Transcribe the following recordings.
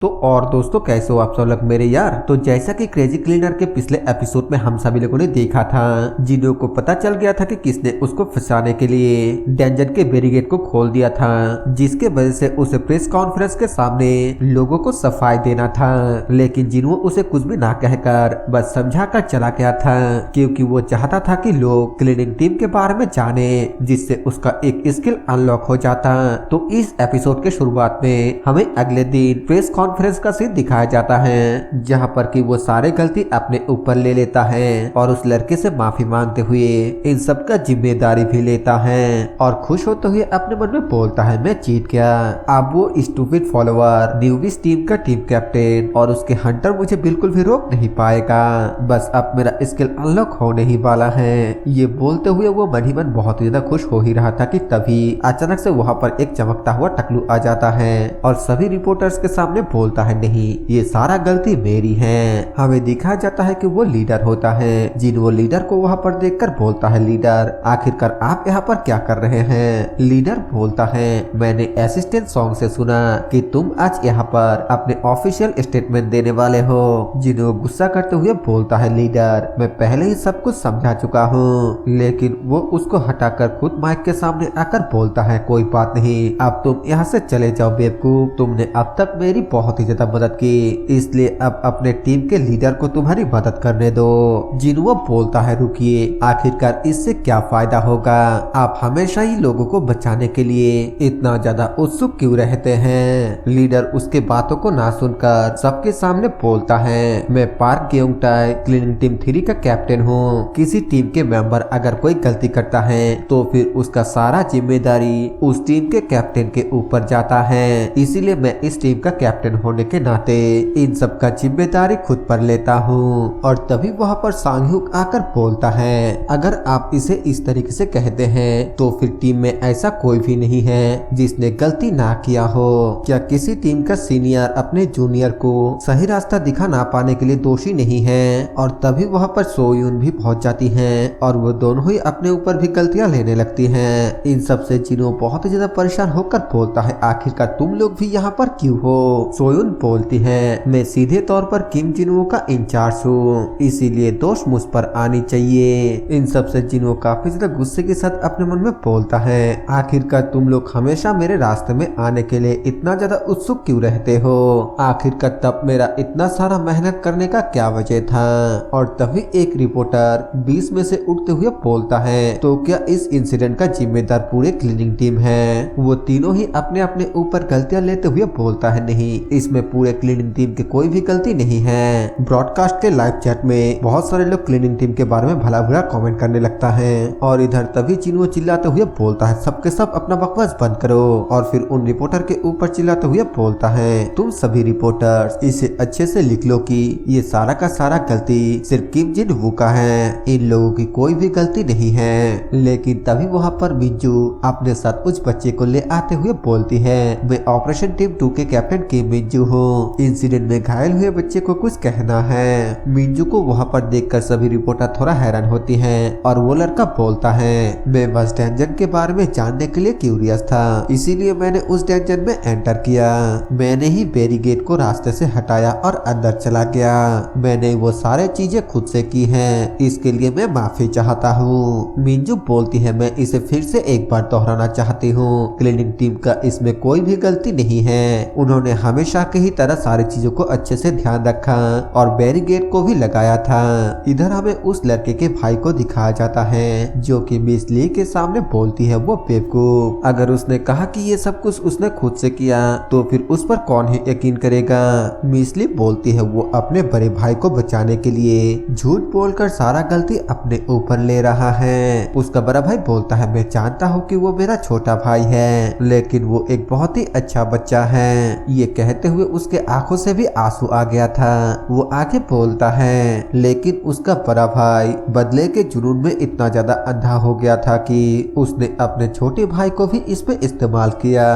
तो और दोस्तों कैसे हो आप सब लोग मेरे यार। तो जैसा कि क्रेजी क्लीनर के पिछले एपिसोड में हम सभी लोगों ने देखा था, जिनो को पता चल गया था कि किसने उसको फंसाने के लिए डेंजर के बैरिकेड को खोल दिया था, जिसके वजह से उसे प्रेस कॉन्फ्रेंस के सामने लोगों को सफाई देना था। लेकिन जिनो उसे कुछ भी ना कहकर बस समझा कर चला गया था, क्योंकि वो चाहता था कि लोग क्लीनिंग टीम के बारे में जाने, जिससे उसका एक स्किल अनलॉक हो जाता। तो इस एपिसोड के शुरुआत में हमें अगले दिन प्रेस कॉन्फ्रेंस का सीन दिखाया जाता है, जहां पर कि वो सारे गलती अपने ऊपर ले लेता है और उस लड़के से माफी मांगते हुए इन सब का जिम्मेदारी भी लेता है और खुश होते हुए अपने मन में बोलता है मैं जीत गया। अब वो स्टूपिड फॉलोअर न्यूबीज टीम का टीम कैप्टन और उसके हंटर मुझे बिल्कुल भी रोक नहीं पाएगा, बस अब मेरा स्किल अनलॉक होने ही वाला है। ये बोलते हुए वो मन ही मन बहुत ही ज्यादा खुश हो ही रहा था कि तभी अचानक से वहाँ पर एक चमकता हुआ टकलू आ जाता है और सभी रिपोर्टर्स के सामने बोलता है नहीं, ये सारा गलती मेरी है। हमें दिखाया जाता है कि वो लीडर होता है, जिन वो लीडर को वहाँ पर देखकर बोलता है लीडर आखिरकार आप यहाँ पर क्या कर रहे हैं। लीडर बोलता है मैंने असिस्टेंट सॉन्ग से सुना कि तुम आज यहाँ पर अपने ऑफिशियल स्टेटमेंट देने वाले हो। जिन वो गुस्सा करते हुए बोलता है लीडर मैं पहले ही सब कुछ समझा चुका हूँ, लेकिन वो उसको हटाकर खुद माइक के सामने आकर बोलता है कोई बात नहीं, अब तुम यहाँ से चले जाओ बेवकूफ, तुमने अब तक मेरी बहुत ही ज्यादा मदद की, इसलिए अब अपने टीम के लीडर को तुम्हारी मदद करने दो। जिनवो बोलता है रुकिए, आखिरकार इससे क्या फायदा होगा, आप हमेशा ही लोगों को बचाने के लिए इतना ज्यादा उत्सुक क्यों रहते हैं। लीडर उसके बातों को ना सुनकर सबके सामने बोलता है मैं पार्क गेउंगटाई क्लीनिंग टीम 3 का कैप्टन हूँ, किसी टीम के मेंबर अगर कोई गलती करता है तो फिर उसका सारा जिम्मेदारी उस टीम के कैप्टन के ऊपर जाता है, इसीलिए मैं इस टीम का कैप्टन होने के नाते इन सब का जिम्मेदारी खुद पर लेता हूँ। और तभी वहाँ पर सांगहुक आकर बोलता है अगर आप इसे इस तरीके से कहते हैं तो फिर टीम में ऐसा कोई भी नहीं है जिसने गलती ना किया हो। क्या किसी टीम का सीनियर अपने जूनियर को सही रास्ता दिखा ना पाने के लिए दोषी नहीं है। और तभी वहाँ पर सोयून भी पहुंच जाती है और वो दोनों ही अपने ऊपर भी गलतियां लेने लगती हैं। इन सब से जिनो बहुत ही ज्यादा परेशान होकर बोलता है आखिरकार तुम लोग भी यहाँ पर क्यों हो। सोयून बोलती है मैं सीधे तौर पर किम जिनवो का इंचार्ज हूँ, इसीलिए दोष मुझ पर आनी चाहिए। इन सब से जिनवो काफी ज्यादा गुस्से के साथ अपने मन में बोलता है आखिरकार तुम लोग हमेशा मेरे रास्ते में आने के लिए इतना ज्यादा उत्सुक क्यों रहते हो, आखिरकार तब मेरा इतना सारा मेहनत करने का क्या वजह था। और तभी एक रिपोर्टर 20 में से उठते हुए बोलता है तो क्या इस इंसिडेंट का जिम्मेदार पूरे क्लीनिंग टीम है। वो तीनों ही अपने अपने ऊपर गलतियां लेते हुए बोलता है नहीं, इसमें पूरे क्लीनिंग टीम की कोई भी गलती नहीं है। ब्रॉडकास्ट के लाइव चैट में बहुत सारे लोग क्लीनिंग टीम के बारे में भला बुरा कमेंट करने लगता है और इधर तभी जिनवो चिल्लाते हुए बोलता है सबके सब अपना बकवास बंद करो। और फिर उन रिपोर्टर के ऊपर चिल्लाते हुए बोलता है तुम सभी रिपोर्टर्स इसे अच्छे से लिख लो कि ये सारा का सारा गलती सिर्फ किम जिन-वू का है, इन लोगों की कोई भी गलती नहीं है। लेकिन तभी वहाँ पर मिंजू अपने साथ उस बच्चे को ले आते हुए बोलती है मैं ऑपरेशन टीम 2 के कैप्टन किम मिंजू हूँ, इंसिडेंट में घायल हुए बच्चे को कुछ कहना है। मिंजू को वहाँ पर देखकर सभी रिपोर्टर थोड़ा हैरान होती है और वो लड़का बोलता है मैं बस डेंजन के बारे में जानने के लिए क्यूरियस था, इसीलिए मैंने उस डेंजन में एंटर किया, मैंने ही बैरिकेड को रास्ते से हटाया और अंदर चला गया, मैंने वो सारे चीजें खुद से की हैं, इसके लिए मैं माफी चाहता हूँ। मिंजू बोलती है मैं इसे फिर से एक बार दोहराना चाहती हूँ, क्लीनिंग टीम का इसमें कोई भी गलती नहीं है, उन्होंने हमेशा की ही तरह सारी चीजों को अच्छे से ध्यान रखा और बैरिकेड को भी लगाया था। इधर हमें उस लड़के के भाई को दिखाया जाता है जो कि मिस ली के सामने बोलती है वो बेवकूफ, अगर उसने कहा कि ये सब कुछ उसने खुद से किया तो फिर उस पर कौन ही यकीन करेगा। मिस ली बोलती है वो अपने बड़े भाई को बचाने के लिए झूठ बोलकर सारा गलती अपने ऊपर ले रहा है। उसका बड़ा भाई बोलता है मैं जानता हूँ कि वो मेरा छोटा भाई है, लेकिन वो एक बहुत ही अच्छा बच्चा है। ये कहते हुए उसके आंखों से भी आंसू आ गया था। वो आगे बोलता है लेकिन उसका बड़ा भाई बदले के जुनून में इतना ज्यादा अंधा हो गया था कि उसने अपने छोटे भाई को भी इस पे इस्तेमाल किया।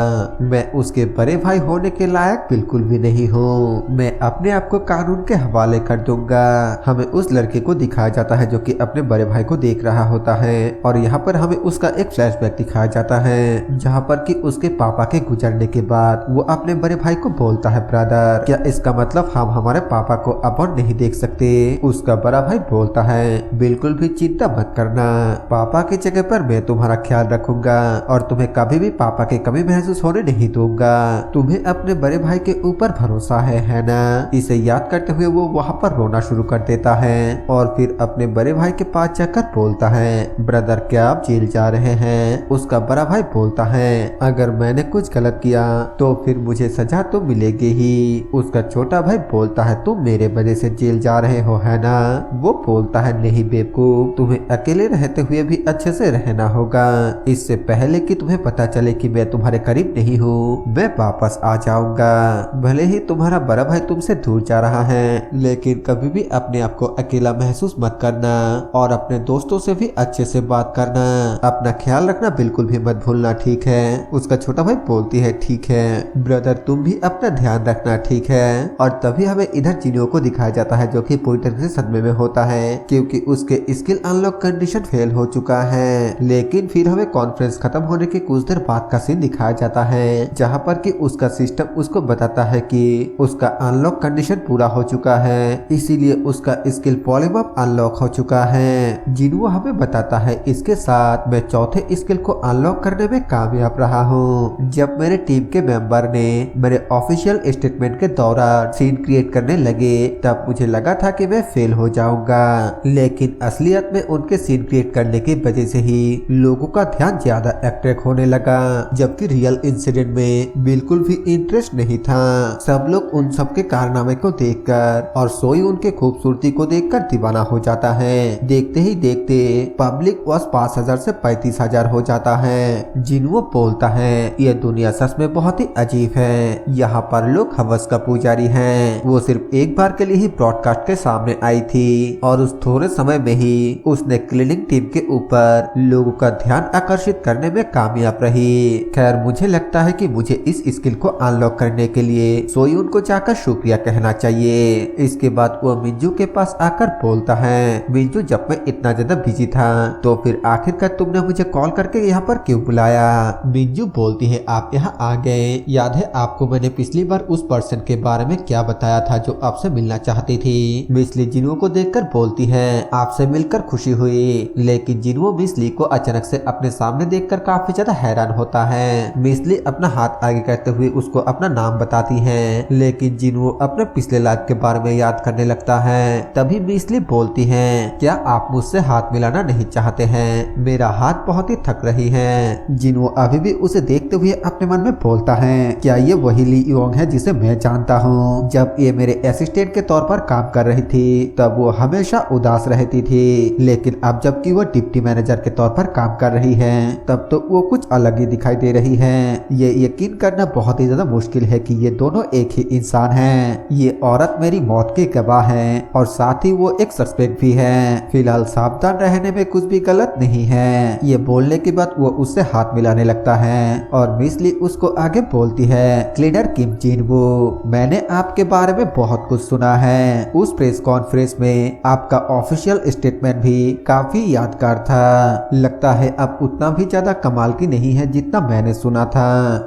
मैं उसके बड़े भाई होने के लायक बिल्कुल भी नहीं हूँ, मैं अपने आप को कानून के हवाले कर दूंगा। हमें उस लड़के को दिखाया जाता है जो कि अपने बड़े भाई को देख रहा होता है और यहाँ पर हमें उसका एक फ्लैशबैक दिखाया जाता है जहाँ पर कि उसके पापा के गुजरने के बाद वो अपने बड़े भाई को बोल बोलता है ब्रदर क्या इसका मतलब हम हमारे पापा को अब और नहीं देख सकते। उसका बड़ा भाई बोलता है बिल्कुल भी चिंता मत करना, पापा की जगह पर मैं तुम्हारा ख्याल रखूंगा और तुम्हें कभी भी पापा की कमी महसूस होने नहीं दूंगा। तुम्हें अपने बड़े भाई के ऊपर भरोसा है ना। इसे याद करते हुए वो वहाँ पर रोना शुरू कर देता है और फिर अपने बड़े भाई के पास जाकर बोलता है ब्रदर क्या आप जेल जा रहे हैं। उसका बड़ा भाई बोलता है अगर मैंने कुछ गलत किया तो फिर मुझे सजा तो मिलेगी ही। उसका छोटा भाई बोलता है तुम मेरे वजह से जेल जा रहे हो है ना। वो बोलता है नहीं बेवकूफ, तुम्हें अकेले रहते हुए भी अच्छे से रहना होगा, इससे पहले कि तुम्हें पता चले कि मैं तुम्हारे करीब नहीं हूँ मैं वापस आ जाऊंगा। भले ही तुम्हारा बड़ा भाई तुमसे दूर जा रहा है लेकिन कभी भी अपने आप को अकेला महसूस मत करना और अपने दोस्तों से भी अच्छे से बात करना, अपना ख्याल रखना बिल्कुल भी मत भूलना ठीक है। उसका छोटा भाई बोलती है ठीक है ब्रदर तुम भी अपना ध्यान रखना ठीक है। और तभी हमें इधर जिन्हो को दिखाया जाता है जो कि पूरी तरह से सदमे में होता है क्योंकि उसके स्किल अनलॉक कंडीशन फेल हो चुका है। लेकिन फिर हमें कॉन्फ्रेंस खत्म होने के कुछ देर बाद का सीन दिखाया जाता है जहाँ पर कि उसका सिस्टम उसको बताता है कि उसका अनलॉक कंडीशन पूरा हो चुका है इसीलिए उसका स्किल पॉलीमॉर्फ अनलॉक हो चुका है। जिन्हो हमें बताता है इसके साथ मैं चौथे स्किल को अनलॉक करने में कामयाब रहा हूँ। जब मेरे टीम के मेंबर ने मेरे ऑफिशियल स्टेटमेंट के दौरान सीन क्रिएट करने लगे तब मुझे लगा था कि मैं फेल हो जाऊंगा लेकिन असलियत में उनके सीन क्रिएट करने की वजह से ही लोगों का ध्यान ज्यादा अट्रैक्ट होने लगा जबकि रियल इंसिडेंट में बिल्कुल भी इंटरेस्ट नहीं था। सब लोग उन सबके कारनामे को देखकर और सोई उनके खूबसूरती को देखकर दीवाना हो जाता है। देखते ही देखते पब्लिक वॉच 5000 से 35000 हो जाता है। जिन्हो बोलता है ये दुनिया सच में बहुत ही अजीब है, यहाँ पर लोग हवस का पुजारी हैं। वो सिर्फ एक बार के लिए ही ब्रॉडकास्ट के सामने आई थी और उस थोड़े समय में ही उसने क्लीनिंग टीम के ऊपर लोगों का ध्यान आकर्षित करने में कामयाब रही। खैर मुझे लगता है कि मुझे इस स्किल को अनलॉक करने के लिए सोई उनको जाकर शुक्रिया कहना चाहिए। इसके बाद वो मिंजू के पास आकर बोलता है मिंजू जब मैं इतना ज्यादा बिजी था तो फिर आखिरकार तुमने मुझे कॉल करके यहाँ पर क्यों बुलाया। मिंजू बोलती है आप यहाँ आ गए, याद है आपको मैंने पिछली बार उस पर्सन के बारे में क्या बताया था जो आपसे मिलना चाहती थी। मिसली जिन्हो को देखकर बोलती है आपसे मिलकर खुशी हुई। लेकिन जिन्हो मिसली को अचानक से अपने सामने देखकर काफी ज्यादा हैरान होता है। मिसली अपना हाथ आगे करते हुए उसको अपना नाम बताती है लेकिन जिन्हो अपने पिछले लाइफ के बारे में याद करने लगता है। तभी मिसली बोलती है क्या आप मुझसे हाथ मिलाना नहीं चाहते हैं, मेरा हाथ बहुत ही थक रही है। जिन्हो अभी भी उसे देखते हुए अपने मन में बोलता है क्या ये वही ली योंग है जिसे मैं जानता हूँ। जब ये मेरे असिस्टेंट के तौर पर काम कर रही थी तब वो हमेशा उदास रहती थी लेकिन अब जबकि वो डिप्टी मैनेजर के तौर पर काम कर रही है तब तो वो कुछ अलग ही दिखाई दे रही है। ये यकीन करना बहुत ही ज्यादा मुश्किल है कि ये दोनों एक ही इंसान हैं। ये औरत मेरी मौत के गवाह है और साथ ही वो एक सस्पेक्ट भी है। फिलहाल सावधान रहने में कुछ भी गलत नहीं है। ये बोलने के बाद वो उससे हाथ मिलाने लगता है और मिसली उसको आगे बोलती है क्लीनर किम जिनवो मैंने आपके बारे में बहुत कुछ सुना है। उस प्रेस कॉन्फ्रेंस में आपका ऑफिशियल स्टेटमेंट भी काफी यादगार था। लगता है अब उतना भी ज्यादा कमाल की नहीं है जितना मैंने सुना था।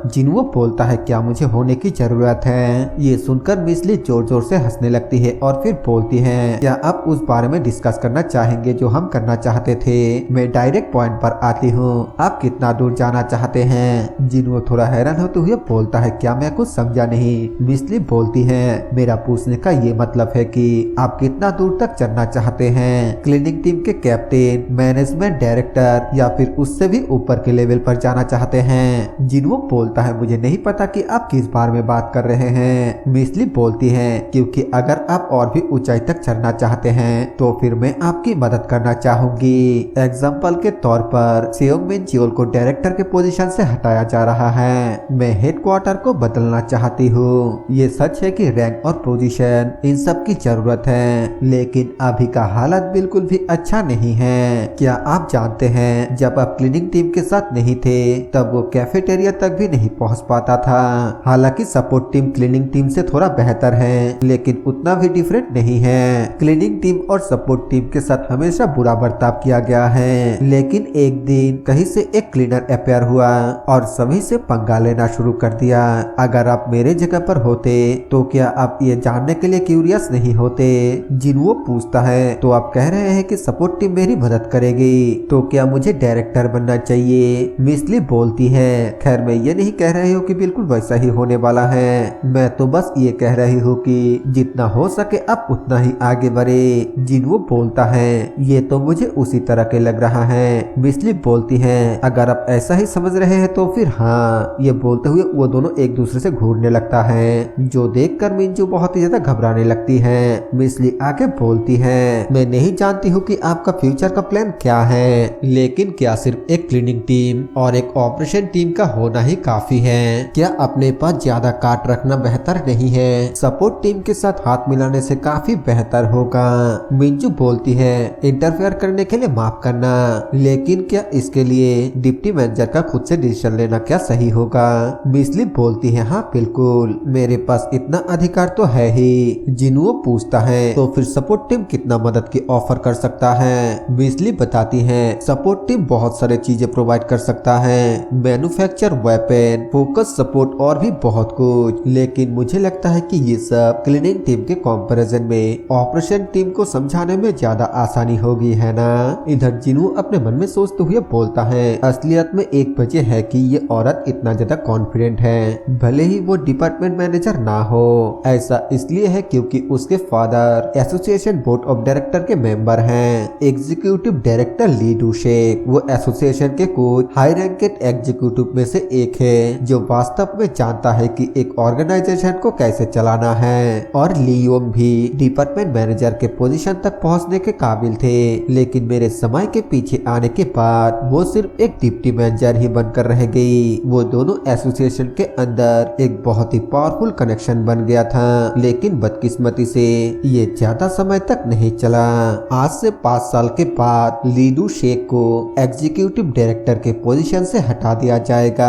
जिनवो बोलता है क्या मुझे होने की जरूरत है। ये सुनकर मिसली जोर जोर से हंसने लगती है और फिर बोलती है क्या आप उस बारे में डिस्कस करना चाहेंगे जो हम करना चाहते थे। मैं डायरेक्ट पॉइंट पर आती हूँ, आप कितना दूर जाना चाहते हैं। जिन्हो थोड़ा हैरान होते हुए बोलता है क्या मैं कुछ समझा नहीं। मिसली बोलती है मेरा पूछने का ये मतलब है कि आप कितना दूर तक चलना चाहते हैं, क्लिनिक टीम के कैप्टन, मैनेजमेंट डायरेक्टर या फिर उससे भी ऊपर के लेवल पर जाना चाहते हैं। जिन्हो बोलता है मुझे नहीं पता कि आप किस बारे में बात कर रहे हैं। मिसली बोलती है क्योंकि अगर आप और भी ऊंचाई तक चढ़ना चाहते हैं तो फिर मैं आपकी मदद करना चाहूंगी। एग्जाम्पल के तौर पर सेयोंग मिन जियोल को डायरेक्टर के पोजीशन से हटाया जा रहा है। मैं हेडक्वार्टर को बदलना चाहती हूँ। ये सच है कि रैंक और पोजीशन इन सब की जरूरत है लेकिन अभी का हालत बिल्कुल भी अच्छा नहीं है। क्या आप जानते हैं जब आप क्लीनिंग टीम के साथ नहीं थे तब वो कैफेटेरिया तक भी नहीं पहुंच पाता था। हालांकि सपोर्ट टीम क्लीनिंग टीम से थोड़ा बेहतर है लेकिन उतना भी डिफरेंट नहीं है। क्लीनिंग टीम और सपोर्ट टीम के साथ हमेशा बुरा बर्ताव किया गया है लेकिन एक दिन कहीं से एक क्लीनर अपेयर हुआ और सभी से पंगा लेना शुरू कर दिया। अगर आप मेरे जगह पर होते तो क्या आप ये जानने के लिए क्यूरियस नहीं होते? जिनवो पूछता है तो आप कह रहे हैं कि सपोर्ट टीम मेरी मदद करेगी, तो क्या मुझे डायरेक्टर बनना चाहिए? मिस ली बोलती है, खैर मैं ये नहीं कह रही हूँ कि बिल्कुल वैसा ही होने वाला है, मैं तो बस ये कह रही हूँ कि जितना हो सके आप उतना ही आगे बढ़े। जिनवो बोलता है ये तो मुझे उसी तरह के लग रहा है। मिस ली बोलती है अगर आप ऐसा ही समझ रहे हैं तो फिर हाँ। ये बोलते हुए वो दोनों एक दूसरे से घूरने लगता है, जो देखकर मिंजू बहुत ही ज्यादा घबराने लगती है। मिस ली आके बोलती है मैं नहीं जानती हूँ कि आपका फ्यूचर का प्लान क्या है, लेकिन क्या सिर्फ एक क्लीनिंग टीम और एक ऑपरेशन टीम का होना ही काफी है? क्या अपने पास ज्यादा काट रखना बेहतर नहीं है? सपोर्ट टीम के साथ हाथ मिलाने से काफी बेहतर होगा। मिंजू बोलती है इंटरफेयर करने के लिए माफ करना, लेकिन क्या इसके लिए डिप्टी मैनेजर का खुद से डिसीजन लेना क्या सही होगा? मिस ली बोलती है हाँ बिल्कुल, मेरे पास इतना अधिकार तो है ही। जिनवो पूछता है तो फिर सपोर्ट टीम कितना मदद की ऑफर कर सकता है? मिस ली बताती है सपोर्ट टीम बहुत सारे चीजें प्रोवाइड कर सकता है, मैन्युफैक्चर, वेपन, फोकस सपोर्ट और भी बहुत कुछ, लेकिन मुझे लगता है कि ये सब क्लीनिंग टीम के कंपैरिजन में ऑपरेशन टीम को समझाने में ज्यादा आसानी होगी, है ना? इधर जिनवो अपने मन में सोचते हुए बोलता है असलियत में एक वजह है कि ये औरत इतना ज्यादा कॉन्फिडेंट है, भले ही वो डिपार्टमेंट मैनेजर ना हो। ऐसा इसलिए है क्योंकि उसके father association board of director के मेंबर हैं। एग्जीक्यूटिव डायरेक्टर ली डूशेक वो एसोसिएशन के कुछ हाई रैंकेड एग्जीक्यूटिव में से एक है जो वास्तव में जानता है कि एक ऑर्गेनाइजेशन को कैसे चलाना है। और लियोंग भी डिपार्टमेंट मैनेजर के पोजीशन तक पहुंचने के काबिल थे, लेकिन मेरे समय के पीछे आने के बाद वो सिर्फ एक डिप्टी मैनेजर ही बनकर रह गई। वो दोनों एसोसिएशन के अंदर एक बहुत ही पावरफुल कनेक्शन बन गया था, लेकिन बदकिस्मती से ये ज्यादा समय तक नहीं चला। आज से 5 साल के बाद लीडू शेख को एग्जीक्यूटिव डायरेक्टर के पोजीशन से हटा दिया जाएगा।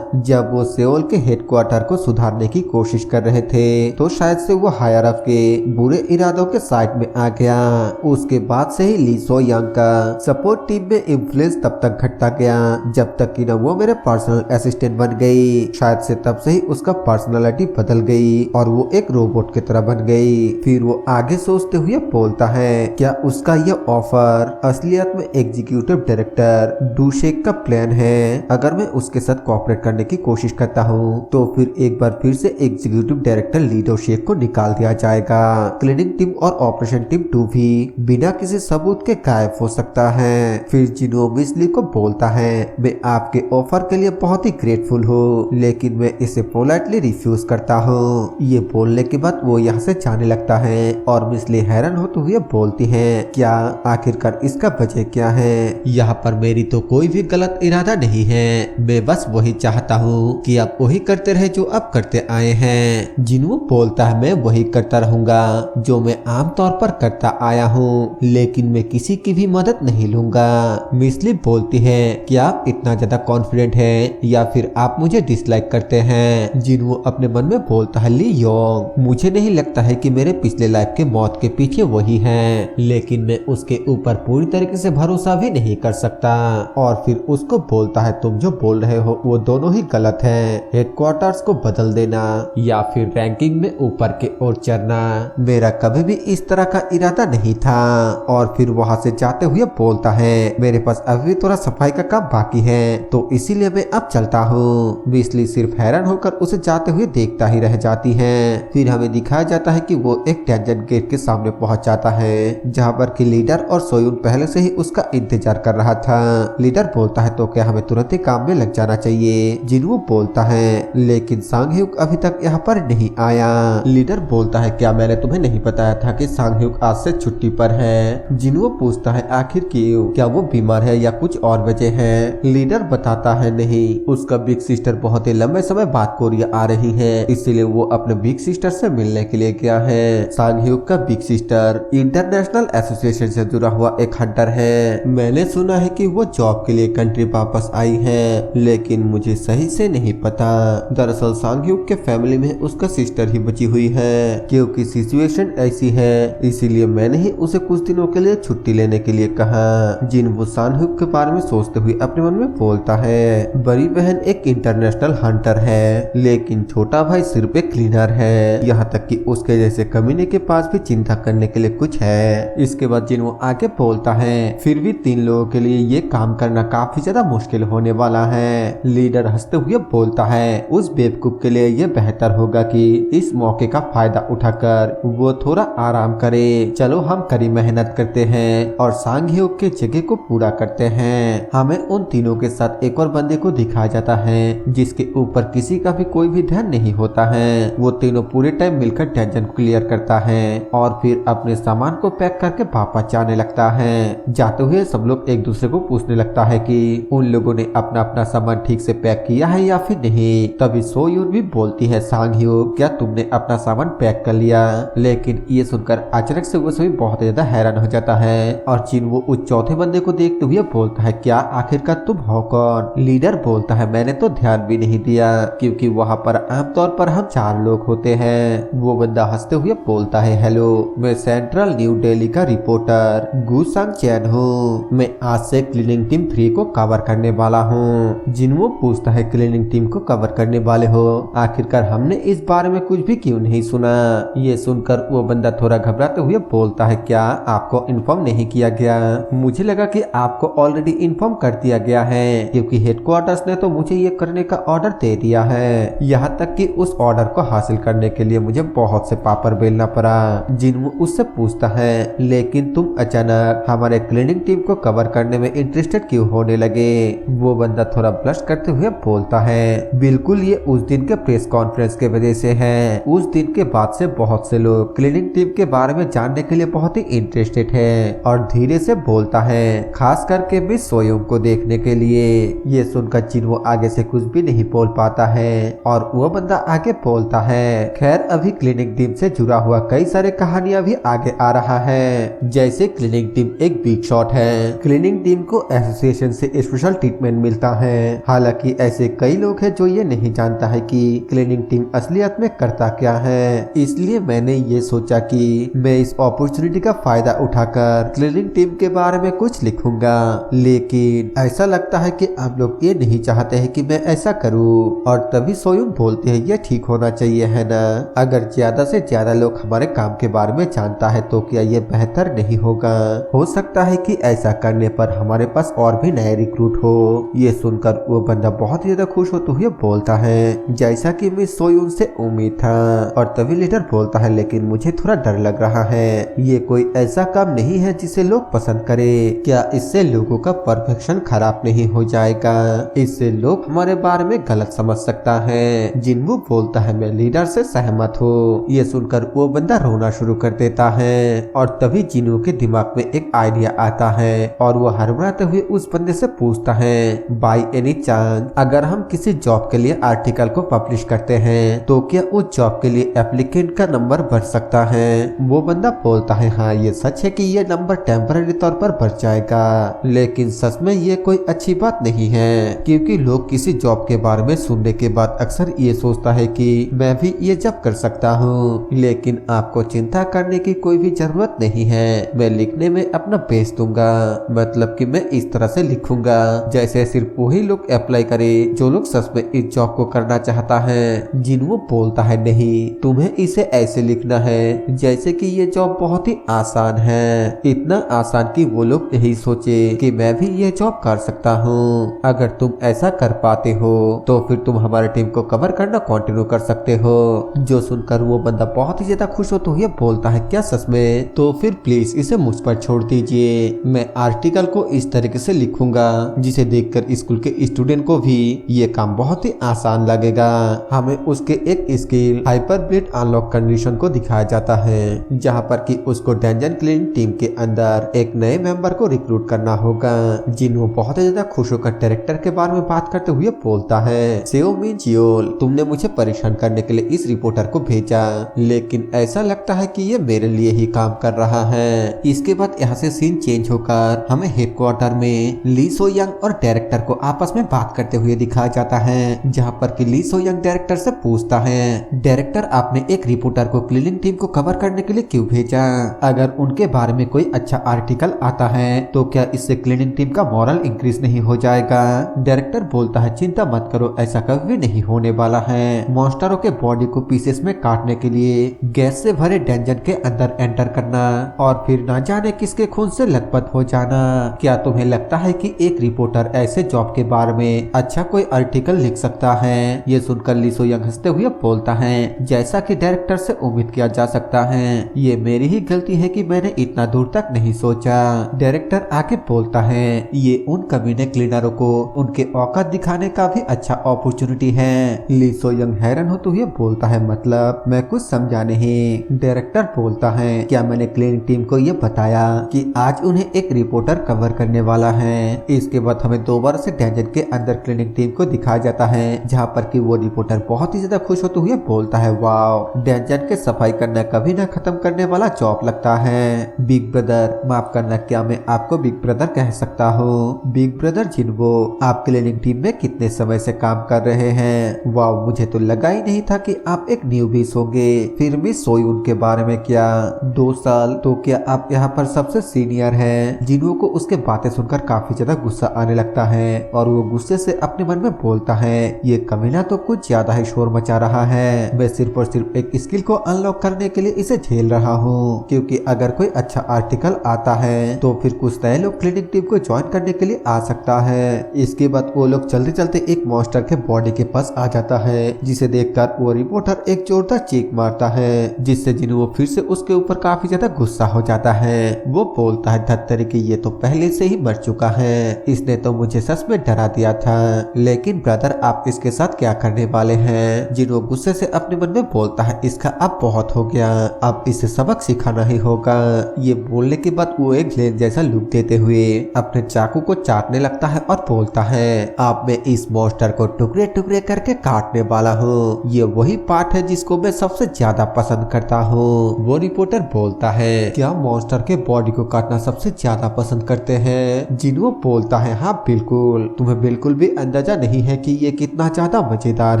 जब वो सेओल के हेडक्वार्टर को सुधारने की कोशिश कर रहे थे तो शायद से वो हायर अप के बुरे इरादों के साइड में आ गया। उसके बाद से ही ली सो यांग का सपोर्ट टीम में इन्फ्लुएंस तब तक घटता गया जब तक कि न वो मेरे पर्सनल असिस्टेंट बन गई। शायद से तब से ही उसका पर्सनालिटी बदल गई और वो एक रोबोट की तरह बन गई। फिर वो आगे सोचते हुए बोलता है क्या उसका ये ऑफर असलियत में एग्जीक्यूटिव डायरेक्टर डूशेक का प्लान है? अगर मैं उसके साथ कोऑपरेट करने की कोशिश करता हूँ तो फिर एक बार फिर से एग्जीक्यूटिव डायरेक्टर ली डूशेक को निकाल दिया जाएगा। क्लीनिंग टीम और ऑपरेशन टीम 2 भी बिना किसी सबूत के गायब हो सकता है। फिर जिनो मिस ली को बोलता है मैं आपके ऑफर के लिए बहुत ही ग्रेटफुल हूँ, लेकिन मैं इसे पोलाइटली रिफ्यूज करता हूँ। ये बोलने के बाद वो यहाँ से जाने लगता है और मिस ली हैरान होते हुए बोलती है क्या आखिरकार इसका वजह क्या है? यहाँ पर मेरी तो कोई भी गलत इरादा नहीं है, मैं बस वही चाहता हूँ कि आप वही करते रहे जो आप करते आए हैं। जिनवो बोलता है मैं वही करता रहूंगा जो मैं आमतौर पर करता आया हूँ, लेकिन मैं किसी की भी मदद नहीं लूंगा। मिस ली बोलती है क्या आप इतना ज्यादा कॉन्फिडेंट हैं या फिर आप मुझे डिसलाइक करते हैं? जिनवो अपने मन में बोलता है ली योंग मुझे नहीं लगता है कि मेरे पिछले लाइफ के मौत के पीछे वही है, लेकिन मैं उसके ऊपर पूरी तरीके से भरोसा भी नहीं कर सकता। और फिर उसको बोलता है तुम जो बोल रहे हो वो दोनों ही गलत है, हेडक्वार्टर्स को बदल देना या फिर रैंकिंग में ऊपर के ओर चढ़ना मेरा कभी भी इस तरह का इरादा नहीं था। और फिर वहाँ से जाते हुए बोलता है मेरे पास अभी भी थोड़ा सफाई का काम बाकी है तो इसीलिए मैं अब चलता हूँ। मिस ली सिर्फ हैरान होकर उसे जाते हुए देखता ही रह जाती है। फिर हमें दिखाया जाता है कि वो एक टेंजेंट गेट के सामने पहुंच जाता है जहाँ पर कि लीडर और सोयून पहले से ही उसका इंतजार कर रहा था। लीडर बोलता है तो क्या हमें तुरंत ही काम में लग जाना चाहिए? जिनवो बोलता है लेकिन सांग-ह्यूक अभी तक यहाँ पर नहीं आया। लीडर बोलता है क्या मैंने तुम्हें नहीं बताया था कि सांग-ह्यूक आज से छुट्टी पर है? जिनवो पूछता है आखिर क्यों, क्या वो बीमार है या कुछ और वजह है? लीडर बताता है नहीं, उसका बिग सिस्टर बहुत ही लंबे समय बाद कोरिया आ रही है, इसीलिए वो अपने बिग सिस्टर से मिलने के लिए गया है। सांग-ह्यूक का बिग सिस्टर इंटरनेशनल एसोसिएशन से जुड़ा हुआ एक हंटर है। मैंने सुना है कि वो जॉब के लिए कंट्री वापस आई है, लेकिन मुझे सही से नहीं पता। दरअसल सांग-ह्यूक के फैमिली में उसका सिस्टर ही बची हुई है, क्योंकि सिचुएशन ऐसी है इसीलिए मैंने ही उसे कुछ दिनों के लिए छुट्टी लेने के लिए कहा। जिनवो सांग-ह्यूक के बारे में सोचते हुए अपने मन में बोलता है बड़ी बहन एक इंटरनेशनल हंटर है, लेकिन लेकिन छोटा भाई सिर्फ एक क्लीनर है, यहाँ तक कि उसके जैसे कमीने के पास भी चिंता करने के लिए कुछ है। इसके बाद जिन वो आके बोलता है फिर भी 3 लोगों के लिए ये काम करना काफी ज्यादा मुश्किल होने वाला है। लीडर हंसते हुए बोलता है उस बेवकूफ के लिए ये बेहतर होगा कि इस मौके का फायदा उठाकर वो थोड़ा आराम करे। चलो हम कड़ी मेहनत करते हैं और सांघयोग के जगह को पूरा करते हैं। हमें उन तीनों के साथ एक और बंदे को दिखाया जाता है जिसके ऊपर किसी का भी कोई भी ध्यान नहीं होता है। वो तीनों पूरे टाइम मिलकर टेंशन क्लियर करता है और फिर अपने सामान को पैक करके वापस जाने लगता है। जाते हुए सब लोग एक दूसरे को पूछने लगता है कि उन लोगों ने अपना अपना सामान ठीक से पैक किया है या फिर नहीं। तभी सोयून भी बोलती है सांघयोग क्या तुमने अपना सामान पैक कर लिया? लेकिन ये सुनकर अचानक से वो सभी बहुत ज्यादा हैरान हो जाता है और जिन वो उस चौथे बंदे को देखते हुए बोलता है क्या आखिरकार तुम हो कौन? लीडर बोलता है मैंने तो ध्यान भी नहीं दिया क्योंकि वहाँ पर आमतौर पर हम 4 लोग होते हैं। वो बंदा हंसते हुए बोलता है हेलो मैं सेंट्रल न्यू दिल्ली का रिपोर्टर गुसांग चैन हूँ। मैं आज से क्लीनिंग टीम 3 को कवर करने वाला हूँ। जिनवो पूछता है क्लीनिंग टीम को कवर करने वाले हो, आखिरकार हमने इस बारे में कुछ भी क्यों नहीं सुना? ये सुनकर वो बंदा थोड़ा घबराते हुए बोलता है क्या आपको इन्फॉर्म नहीं किया गया? मुझे लगा कि आपको ऑलरेडी इन्फॉर्म कर दिया गया है क्योंकि हेडक्वार्टर्स ने तो मुझे ये करने का ऑर्डर दे दिया है। यहाँ तक कि उस ऑर्डर को हासिल करने के लिए मुझे बहुत से पापड़ बेलना पड़ा। जिनवो उससे पूछता है लेकिन तुम अचानक हमारे क्लीनिंग टीम को कवर करने में इंटरेस्टेड क्यों होने लगे? वो बंदा थोड़ा ब्लश करते हुए बोलता है बिल्कुल ये उस दिन के प्रेस कॉन्फ्रेंस के वजह से है। उस दिन के बाद से बहुत से लोग क्लीनिंग टीम के बारे में जानने के लिए बहुत ही इंटरेस्टेड है। और धीरे से बोलता है खास करके मिस सोयोंग को देखने के लिए। ये सुनकर जिनवो आगे से कुछ भी नहीं बोल पाता है और वो बंदा आगे बोलता है खैर अभी क्लीनिंग टीम से जुड़ा हुआ कई सारे कहानियां भी आगे आ रहा है। जैसे क्लीनिंग टीम एक बिग शॉट है, क्लीनिंग टीम को एसोसिएशन से स्पेशल ट्रीटमेंट मिलता है। हालांकि ऐसे कई लोग हैं जो ये नहीं जानता है कि क्लीनिंग टीम असलियत में करता क्या है। इसलिए मैंने ये सोचा कि मैं इस अपॉर्चुनिटी का फायदा उठाकर क्लीनिंग टीम के बारे में कुछ लिखूंगा। लेकिन ऐसा लगता है कि आप लोग ये नहीं चाहते हैं कि मैं ऐसा करूं। और तभी सोयून बोलते हैं ये ठीक होना चाहिए है ना? अगर ज्यादा से ज्यादा लोग हमारे काम के बारे में जानता है तो क्या ये बेहतर नहीं होगा? हो सकता है कि ऐसा करने पर हमारे पास और भी नए रिक्रूट हो। ये सुनकर वो बंदा बहुत ज्यादा खुश होते हुए बोलता है जैसा कि मिस सोयून से उम्मीद था। और तभी लीडर बोलता है लेकिन मुझे थोड़ा डर लग रहा है। ये कोई ऐसा काम नहीं है जिसे लोग पसंद करे। क्या इससे लोगों का परफेक्शन खराब नहीं हो जाएगा? इससे लोग हमारे बारे में गलत समझ सकता है। जिनवो बोलता है मैं लीडर से सहमत हूँ। ये सुनकर वो बंदा रोना शुरू कर देता है और तभी जिनवो के दिमाग में एक आइडिया आता है और वो हड़बड़ाते हुए उस बंदे से पूछता है बाय एनी चांस अगर हम किसी जॉब के लिए आर्टिकल को पब्लिश करते हैं तो क्या उस जॉब के लिए एप्लीकेंट का नंबर बढ़ सकता है? वो बंदा बोलता है हाँ ये सच है कि ये नंबर टेम्पररी तौर पर बढ़ जाएगा, लेकिन सच में ये कोई अच्छी बात नहीं है क्योंकि लोग किसी जॉब के बारे में सुनने के बाद अक्सर ये सोचता है कि मैं भी ये जॉब कर सकता हूँ। लेकिन आपको चिंता करने की कोई भी जरूरत नहीं है। मैं लिखने में अपना बेस्ट दूंगा, मतलब कि मैं इस तरह से लिखूंगा जैसे सिर्फ वही लोग अप्लाई करे जो लोग सच में इस जॉब को करना चाहता है। जिनवो बोलता है नहीं तुम्हें इसे ऐसे लिखना है जैसे कि ये जॉब बहुत ही आसान है, इतना आसान कि वो लोग यही सोचे कि मैं भी ये जॉब कर सकता हूँ। अगर तुम ऐसा कर पाते हो तो फिर तुम हमारे टीम को कवर करना कंटिन्यू कर सकते हो। जो सुनकर वो बंदा बहुत ही ज्यादा खुश होते हुए बोलता है क्या सच में? तो फिर प्लीज इसे मुझ पर छोड़ दीजिए। मैं आर्टिकल को इस तरीके से लिखूंगा जिसे देखकर स्कूल के स्टूडेंट को भी ये काम बहुत ही आसान लगेगा। हमें उसके एक स्किल हाइपरब्लेड अनलॉक कंडीशन को दिखाया जाता है जहाँ पर कि उसको डेंजन क्लीनिंग टीम के अंदर एक नए मेंबर को रिक्रूट करना होगा। जिन्हों बहुत ज्यादा खुश होकर डायरेक्टर के बारे में बात करते हुए बोलता है सेओ मिन चियोल तुमने मुझे परेशान करने के लिए इस रिपोर्टर को भेजा, लेकिन ऐसा लगता है कि ये मेरे लिए ही काम कर रहा है। इसके बाद यहाँ से सीन चेंज होकर हमें हेडक्वार्टर में ली सो यंग और डायरेक्टर को आपस में बात करते हुए दिखाया जाता है जहाँ पर कि ली सो यंग डायरेक्टर से पूछता है डायरेक्टर आपने एक रिपोर्टर को क्लीनिंग टीम को कवर करने के लिए क्यों भेजा? अगर उनके बारे में कोई अच्छा आर्टिकल आता है तो क्या इससे क्लीनिंग टीम का मॉरल इंक्रीज नहीं हो जाएगा? डायरेक्टर बोलता है चिंता मत करो ऐसा कभी नहीं होने वाला है मॉन्स्टरों के बॉडी को पीसेस में काटने के लिए गैस से भरे डेंजन के अंदर एंटर करना और फिर ना जाने किसके खून से लथपथ हो जाना। क्या तुम्हें लगता है कि एक रिपोर्टर ऐसे जॉब के बारे में अच्छा कोई आर्टिकल लिख सकता है? ये सुनकर ली सो यंग हंसते हुए बोलता है, जैसा कि डायरेक्टर से उम्मीद किया जा सकता है, ये मेरी ही गलती है कि मैंने इतना दूर तक नहीं सोचा। डायरेक्टर आके बोलता है, ये उन कमीने क्लीनरों को उनके औकात दिखाने का भी अच्छा अपॉर्चुनिटी है। ली सो यंग हैरान होते हुए बोलता है, मतलब मैं कुछ समझा नहीं। डायरेक्टर बोलता है, क्या मैंने क्लीनिंग टीम को ये बताया कि आज उन्हें एक रिपोर्टर कवर करने वाला है? इसके बाद हमें दोबारा से डेंजन के अंदर क्लीनिंग टीम को दिखाया जाता है, जहाँ पर कि वो रिपोर्टर बहुत ही ज्यादा खुश होते हुए बोलता है, वाव, डेंजन के सफाई करना कभी ना खत्म करने वाला जॉब लगता है। बिग ब्रदर, माफ करना, क्या मैं आपको बिग ब्रदर कह सकता हूँ? बिग ब्रदर जिन्वो, आप क्लीनिंग टीम में कितने समय से काम कर रहे हैं? वाव, मुझे तो लगा ही नहीं था कि आप एक न्यूबीस होंगे। फिर भी सोई उनके बारे में क्या? 2 साल? तो क्या आप यहाँ पर सबसे सीनियर हैं? जिन्वो को उसके बातें सुनकर काफी ज्यादा गुस्सा आने लगता है और वो गुस्से से अपने मन में बोलता है, ये कमीना तो कुछ ज्यादा ही शोर मचा रहा है। मैं सिर्फ और सिर्फ एक स्किल को अनलॉक करने के लिए इसे झेल रहा हूँ, क्योंकि अगर कोई अच्छा आर्टिकल आता है तो फिर कुछ नए लोग क्लिनिक टीम को ज्वाइन करने के लिए आ सकता है। इसके बाद वो लोग चलते चलते एक मॉन्स्टर के बॉडी के पास आ जाता है, जिसे देखकर वो रिपोर्टर एक जोरदार चीख मारता है, जिससे जिन्वो फिर से उसके ऊपर काफी ज्यादा गुस्सा हो जाता है। वो बोलता है, धत्तरी की, ये तो पहले से ही मर चुका है, इसने तो मुझे सच में डरा दिया था। लेकिन ब्रदर, आप इसके साथ क्या करने वाले हैं? जिन्वो गुस्से से अपने मन में बोलता है, इसका अब बहुत हो गया, अब इसे सबक सिखाना ही होगा। ये बोलने के बाद वो एक ग्लेन जैसा लुक देते हुए अपने चाकू को चाटने लगता है और बोलता है, अब मैं इस मॉन्स्टर को टुकड़े टुकड़े करके काटने वाला हूँ। ये वही पार्ट है जिसको मैं सबसे ज्यादा पसंद करता हूँ। वो रिपोर्टर बोलता है, क्या मॉन्स्टर के बॉडी को काटना सबसे ज्यादा पसंद करते हैं? जिन्वो बोलता है, हाँ बिल्कुल, तुम्हें बिल्कुल भी अंदाजा नहीं है कि ये कितना ज्यादा मजेदार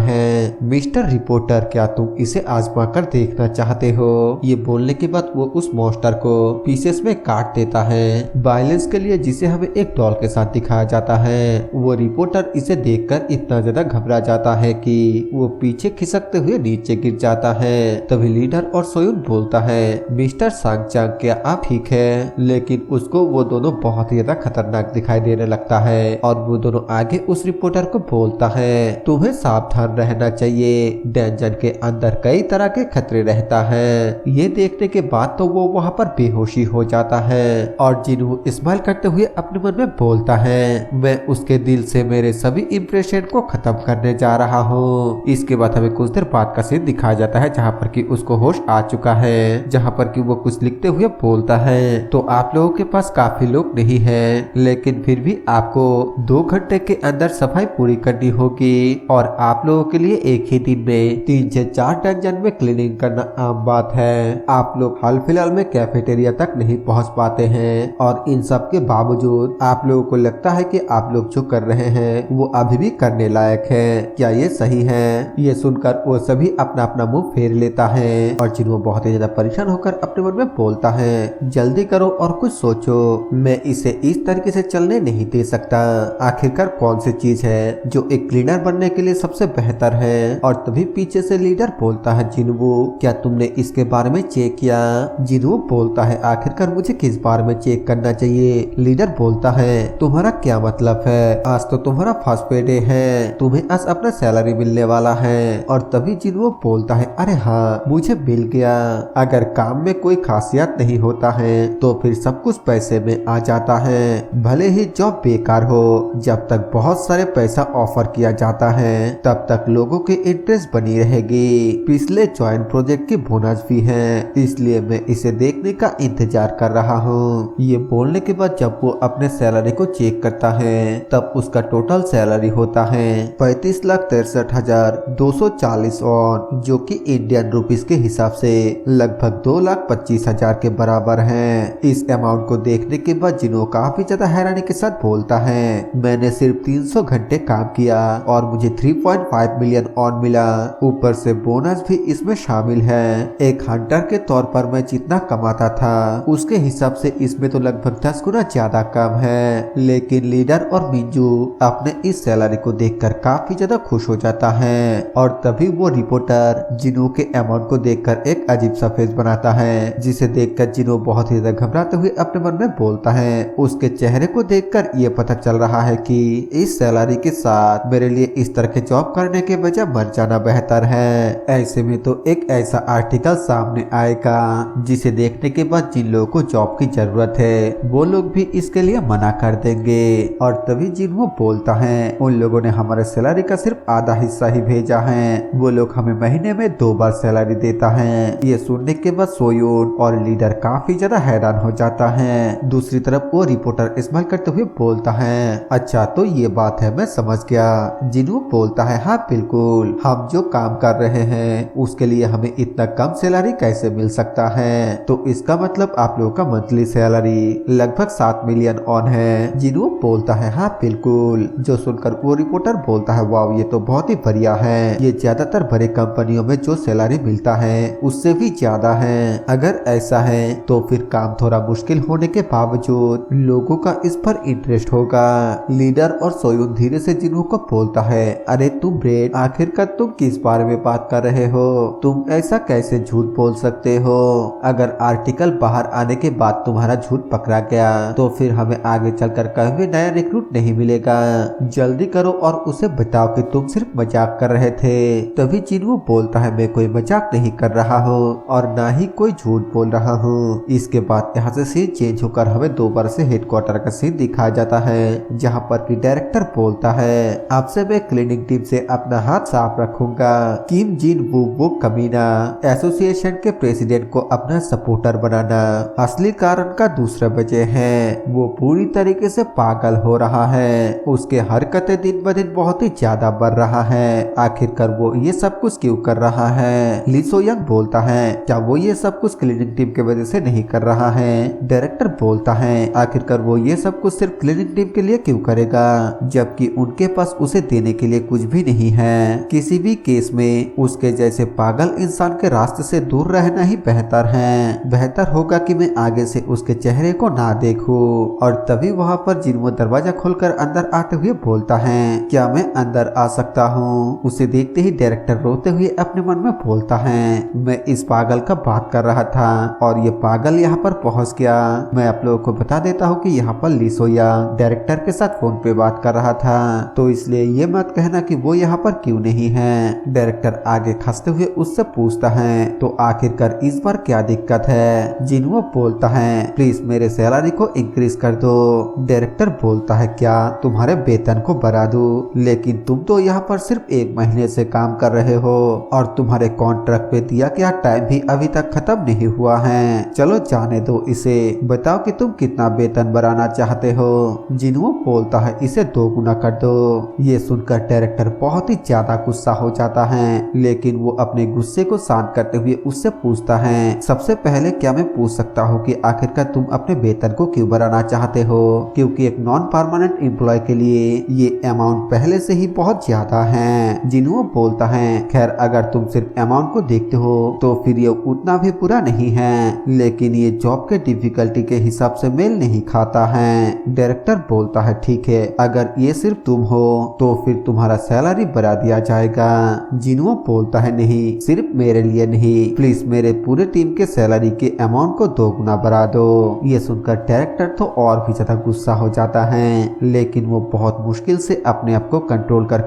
है। मिस्टर रिपोर्टर, क्या तुम इसे आजमा कर देखना चाहते हो? ये बोलने के बाद वो उस मॉन्स्टर को पीसेस में काट देता है, वायलेंस के लिए, जिसे हमें एक डॉल के साथ दिखाया जाता है। वो रिपोर्टर इसे देखकर इतना ज्यादा घबरा जाता है कि वो पीछे खिसकते हुए नीचे गिर जाता है। तभी लीडर और सोयुन बोलता है, मिस्टर सांगचांग, क्या आप ठीक है? लेकिन उसको वो दोनों बहुत ही ज्यादा खतरनाक दिखाई देने लगता है और वो दोनों आगे उस रिपोर्टर को बोलता है, तुम्हें सावधान रहना चाहिए, डेंजन के अंदर कई तरह के खतरे रहता है। ये देखने के बाद तो वो वहाँ पर बेहोशी हो जाता है और जिन्वो स्माइल करते हुए अपने मन में बोलता है, मैं उसके दिल से मेरे सभी इम्प्रेशन को खत्म करने जा रहा हूँ। इसके बाद हमें कुछ देर बाद का सीन दिखाया जाता है, जहाँ पर कि उसको होश आ चुका है, जहाँ पर कि वो कुछ लिखते हुए बोलता है, तो आप लोगों के पास काफी लोग नहीं है, लेकिन फिर भी आपको 2 घंटे के अंदर सफाई पूरी करनी होगी और आप लोगों के लिए एक ही दिन में 3 से 4 डंजन में क्लीनिंग करना आम बात है। आप लोग हाल फिलहाल में कैफेटेरिया तक नहीं पहुंच पाते हैं और इन सब के बावजूद आप लोगों को लगता है कि आप लोग जो कर रहे हैं वो अभी भी करने लायक है। क्या ये सही है? ये सुनकर वो सभी अपना अपना मुंह फेर लेता है और जिन्वो बहुत ही ज्यादा परेशान होकर अपने मन में बोलता है, जल्दी करो और कुछ सोचो, मैं इसे इस तरीके से चलने नहीं दे सकता। आखिरकार कौन सी चीज है जो एक क्लीनर बनने के लिए सबसे बेहतर है? और तभी पीछे से लीडर बोलता है, जिन्वो, क्या तुमने इसके बारे में चेक किया? जिन्वो बोलता है, आखिरकार मुझे किस बारे में चेक करना चाहिए? लीडर बोलता है, तुम्हारा क्या मतलब है? आज तो तुम्हारा फर्स्ट पे डे है, तुम्हें आज अपना सैलरी मिलने वाला है। और तभी जिन्वो बोलता है, अरे हाँ, मुझे मिल गया। अगर काम में कोई खासियत नहीं होता है तो फिर सब कुछ पैसे में आ जाता है। भले ही जॉब बेकार हो, जब तक बहुत सारे पैसा ऑफर किया जाता है तब तक लोगों की इंटरेस्ट बनी रहेगी। पिछले ज्वाइन प्रोजेक्ट की बोनस भी है, इसलिए मैं इसे देखने का इंतजार कर रहा हूँ। ये बोलने के बाद जब वो अपने सैलरी को चेक करता है तब उसका टोटल सैलरी होता है 35,63,240 वॉन, जो कि इंडियन रुपीस के हिसाब से लगभग 2,25,000 के बराबर है। इस अमाउंट को देखने के बाद जिन्वो काफी ज्यादा हैरानी के साथ बोलता है, मैंने सिर्फ 300 घंटे काम किया और मुझे 3.5 मिलियन ऑन मिला, ऊपर से बोनस भी इसमें शामिल है। एक हंटर के तौर पर मैं जितना कमाता था उसके हिसाब से इसमें तो लगभग 10 गुना ज्यादा कम है। लेकिन लीडर और मिंजू अपने इस सैलरी को देखकर काफी ज्यादा खुश हो जाते जाता है और तभी वो रिपोर्टर जिनो के अमाउंट को देखकर एक अजीब सा फेस बनाता है, जिसे देखकर जिनो बहुत ही ज्यादा घबराते हुए अपने मन में बोलता है। उसके चेहरे को देखकर ये पता चल रहा है कि इस सैलरी के साथ मेरे लिए इस तरह के जॉब करने के बजाय मर जाना बेहतर है। ऐसे में तो एक ऐसा आर्टिकल सामने आएगा जिसे देखने के बाद जिन लोगों को जॉब की जरूरत है वो लोग भी इसके लिए मना कर देंगे। और तभी जिनो बोलता है उन लोगों ने हमारे सैलरी का सिर्फ आधा हिस्सा ही भेजा है, वो लोग हमें महीने में 2 बार सैलरी देता है। ये सुनने के बाद सोयून और लीडर काफी ज्यादा हैरान हो जाता है। दूसरी तरफ वो रिपोर्टर स्माइल करते हुए बोलता है, अच्छा तो ये बात है, मैं समझ गया। जिनो बोलता है, हाँ बिल्कुल, हम जो काम कर रहे हैं उसके लिए हमें इतना कम सैलरी कैसे मिल सकता है? तो इसका मतलब आप लोगों का मंथली सैलरी लगभग 7 मिलियन ऑन है। जिनो बोलता है, हाँ बिल्कुल। जो सुनकर वो रिपोर्टर बोलता है, वाह ये तो बहुत ही बढ़िया है, ये ज्यादातर बड़े कंपनियों में जो सैलरी मिलता है उससे भी ज्यादा है। अगर ऐसा है तो फिर काम थोड़ा मुश्किल होने के बावजूद लोगों का इस पर इंटरेस्ट होगा। लीडर और सोयून धीरे से जिनो को बोलता है, अरे तुम ब्रेड, आखिरकार तुम किस बारे में बात कर रहे हो? तुम ऐसा कैसे झूठ बोल सकते हो? अगर आर्टिकल बाहर आने के बाद तुम्हारा झूठ पकड़ा गया तो फिर हमें आगे चलकर कभी नया रिक्रूट नहीं मिलेगा। जल्दी करो और उसे बताओ कि तुम सिर्फ मजाक कर रहे थे। तभी जिनो बोलता है, मैं कोई मजाक नहीं कर रहा हूँ और ना ही कोई झूठ बोल रहा हूँ। इसके बाद यहाँ से सीन चेंज होकर हमें दोबारा से हेडक्वार्टर का सीन दिखाया जाता है, जहाँ पर कि डायरेक्टर बोलता है, आपसे मैं क्लीनिंग टीम से अपना हाथ साफ रखूंगा। किम जिन वो कमीना एसोसिएशन के प्रेसिडेंट को अपना सपोर्टर बनाना असली कारण का दूसरा वजह है। वो पूरी तरीके से पागल हो रहा है, उसके हरकतें दिन ब दिन बहुत ही ज्यादा बढ़ रहा है। आखिरकार वो ये सब कुछ क्यों कर रहा है? ली सो यंग बोलता है, क्या वो ये सब कुछ क्लीनिंग टीम की वजह से नहीं कर रहा है? डायरेक्टर बोलता है, आखिरकार वो ये सब कुछ सिर्फ क्लीनिंग टीम के लिए क्यों करेगा, जबकि उनके पास उसे देने के लिए कुछ भी नहीं है। किसी भी केस में उसके जैसे पागल इंसान के रास्ते से दूर रहना ही बेहतर है। बेहतर होगा कि मैं आगे से उसके चेहरे को ना देखूं। और तभी वहाँ पर जिनो दरवाजा खोलकर अंदर आते हुए बोलता है, क्या मैं अंदर आ सकता हूँ? उसे देखते ही डायरेक्टर रोते हुए अपने मन में बोलता है, मैं इस पागल का बात कर रहा था और ये पागल यहाँ पर पहुँच गया। मैं आप लोगों को बता देता हूँ कि यहाँ पर ली सो यंग डायरेक्टर के साथ फोन पे बात कर रहा था, तो इसलिए ये मत कहना कि वो यहाँ पर क्यों नहीं है। डायरेक्टर आगे खसते हुए उससे पूछता है, तो आखिरकार इस बार क्या दिक्कत है? जिनो बोलता है, प्लीज मेरे सैलरी को इंक्रीज कर दो। डायरेक्टर बोलता है, क्या तुम्हारे वेतन को बढ़ा दूं? लेकिन तुम तो यहाँ पर सिर्फ 1 महीने से काम कर रहे हो और तुम्हारे कॉन्ट्रैक्ट पे दिया गया टाइम भी अभी तक खत्म नहीं हुआ है। चलो जाने दो इसे, बताओ कि तुम कितना वेतन बढ़ाना चाहते हो? जिनो बोलता है, इसे 2 गुना कर दो। ये सुनकर डायरेक्टर बहुत ही ज्यादा गुस्सा हो जाता है, लेकिन वो अपने गुस्से को शांत करते हुए उससे पूछता है, सबसे पहले क्या मैं पूछ सकता हूँ कि आखिरकार तुम अपने वेतन को क्यों बढ़ाना चाहते हो? क्योंकि एक नॉन परमानेंट एम्प्लॉय के लिए ये अमाउंट पहले से ही बहुत ज्यादा है। जिनो बोलता है, खैर अगर तुम सिर्फ अमाउंट को देखते हो तो फिर ये उतना भी बुरा नहीं है, लेकिन ये जॉब के डिफिकल्टी के हिसाब से मेल नहीं खाता है। डायरेक्टर बोलता है, ठीक है, अगर ये सिर्फ तुम हो तो फिर तुम्हारा सैलरी बढ़ा दिया जाएगा। जिनो बोलता है, नहीं सिर्फ मेरे लिए नहीं, प्लीज मेरे पूरे टीम के सैलरी के अमाउंट को 2 गुना बढ़ा दो। ये सुनकर डायरेक्टर तो और भी ज्यादा गुस्सा हो जाता है, लेकिन वो बहुत मुश्किल से अपने आप को कंट्रोल कर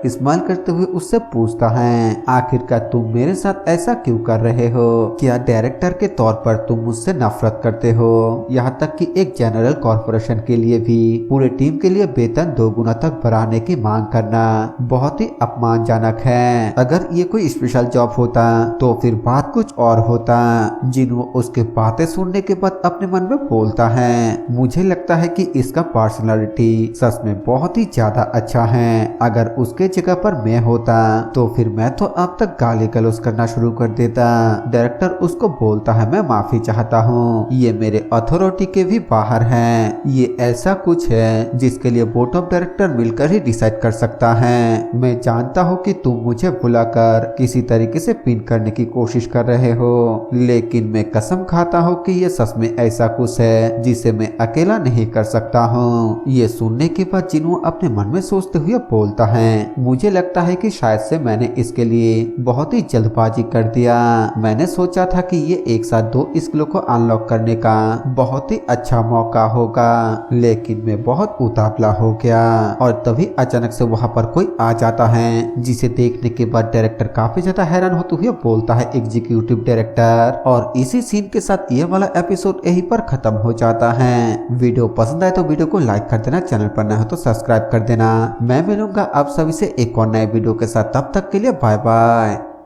स्माइल करते हुए उससे पूछता है, आखिरकार तुम मेरे साथ ऐसा क्यों कर रहे हो? क्या डायरेक्टर के तौर पर तुम मुझसे नफरत करते हो? यहाँ तक कि एक जनरल कॉर्पोरेशन के लिए भी पूरे टीम के लिए वेतन 2 गुना तक बढ़ाने की मांग करना बहुत ही अपमानजनक है। अगर ये कोई स्पेशल जॉब होता तो फिर बात कुछ और होता। जिनो उसके बातें सुनने के बाद अपने मन में बोलता है, मुझे लगता है कि इसका पर्सनालिटी सच में बहुत ही ज्यादा अच्छा है। अगर उसके जगह पर मैं होता तो फिर मैं तो अब तक गाली गलौज करना शुरू कर देता। डायरेक्टर उसको बोलता है, मैं माफी चाहता हूँ, ये मेरे अथॉरिटी के भी बाहर है। ये ऐसा कुछ है जिसके लिए बोर्ड ऑफ डायरेक्टर मिलकर ही डिसाइड कर सकता है। मैं जानता हूँ कि तुम मुझे बुलाकर किसी तरीके से पिन करने की कोशिश कर रहे हो, लेकिन मैं कसम खाता हूँ कि ये सच में ऐसा कुछ है जिसे मैं अकेला नहीं कर सकता हूँ। ये सुनने के बाद जिनो अपने मन में सोचते हुए बोलता है, मुझे लगता है कि शायद से मैंने इसके लिए बहुत ही जल्दबाजी कर दिया। मैंने सोचा था कि ये एक साथ 2 स्किलों को अनलॉक करने का बहुत ही अच्छा मौका होगा, लेकिन मैं बहुत उतावला हो गया। और तभी अचानक से वहाँ पर कोई आ जाता है, जिसे देखने के बाद डायरेक्टर काफी ज्यादा हैरान होते हुए बोलता है एग्जीक्यूटिव डायरेक्टर। और इसी सीन के साथ ये वाला एपिसोड यहीं पर खत्म हो जाता है। वीडियो पसंद आए तो वीडियो को लाइक कर देना, चैनल पर नया हो तो सब्सक्राइब कर देना। मैं मिलूंगा आप सभी से एक और नए वीडियो के साथ, तब तक के लिए बाय बाय।